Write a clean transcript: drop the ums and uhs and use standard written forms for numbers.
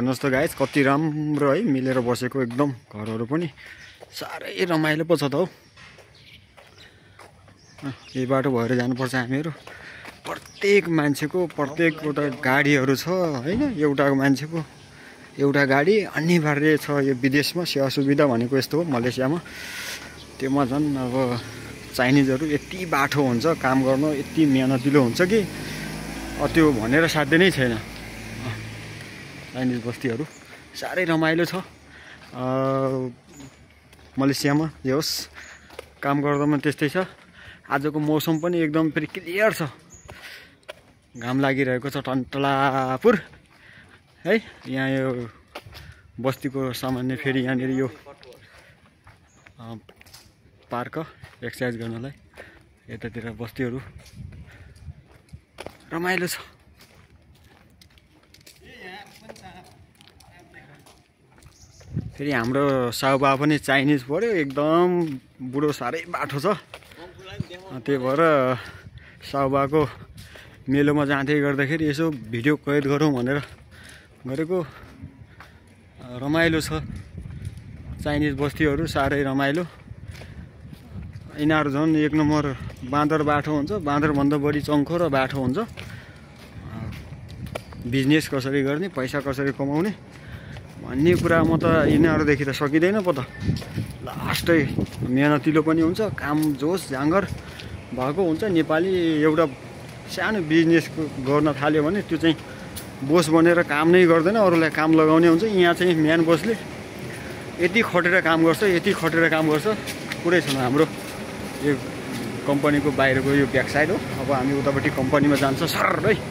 हेर्नुहोस् त गाइस कति राम्रो है मिलेर बसेको एकदम घरहरू पनि साह्रै रमाइलो पो छ त हौ। यही बाटो भएर जानुपर्छ हामीहरू। प्रत्येक मान्छेको प्रत्येकवटा गाडीहरू छ हैन। एउटा मान्छेको एउटा गाडी अनिवार्य छ यो विदेशमा। सेवा सुविधा भनेको यस्तो हो मलेसियामा। त्योमा झन् अब चाइनिजहरू यति बाठो हुन्छ काम गर्न, यति मेहनतिलो हुन्छ कि त्यो भनेर साध्य नै छैन। चाइनिज बस्तीहरू साह्रै रमाइलो छ मलेसियामा। जे होस् काम गर्दामा त्यस्तै छ। आजको मौसम पनि एकदम फेरि क्लियर छ, घाम लागिरहेको छ टन्टलापुर है। यहाँ यो बस्तीको सामान्य फेरि यहाँनिर यो पार्क एक्सर्साइज गर्नलाई यतातिर बस्तीहरू रमाइलो छ। फेरि हाम्रो साउबा पनि चाइनिज पऱ्यो, एकदम बुढो साह्रै बाठो छ। त्यही भएर साउबाको मेलोमा जाँदै गर्दाखेरि यसो भिडियो कैद गरौँ भनेर गरेको। रमाइलो छ चाइनिज बस्तीहरू, साह्रै रमाइलो। यिनीहरू झन् एक नम्बर बाँदर बाठो हुन्छ, बाँदरभन्दा बढी चङ्खो र बाठो हुन्छ। बिजनेस कसरी गर्ने, पैसा कसरी कमाउने भन्ने कुरा म त यिनीहरूदेखि त सकिँदैन पो त। लास्टै मेहनतिलो पनि हुन्छ, काम जोस जाँगर भएको हुन्छ। नेपाली एउटा सानो बिजनेस गर्न थाल्यो भने त्यो चाहिँ बोस बनेर काम नै गर्दैन, अरूलाई काम लगाउने हुन्छ। यहाँ चाहिँ म्यान बोसले यति खटेर काम गर्छ, यति खटेर काम गर्छ। पुरै छैन हाम्रो यो कम्पनीको बाहिरको यो ब्याक साइड हो। अब हामी उतापट्टि कम्पनीमा जान्छ सर है।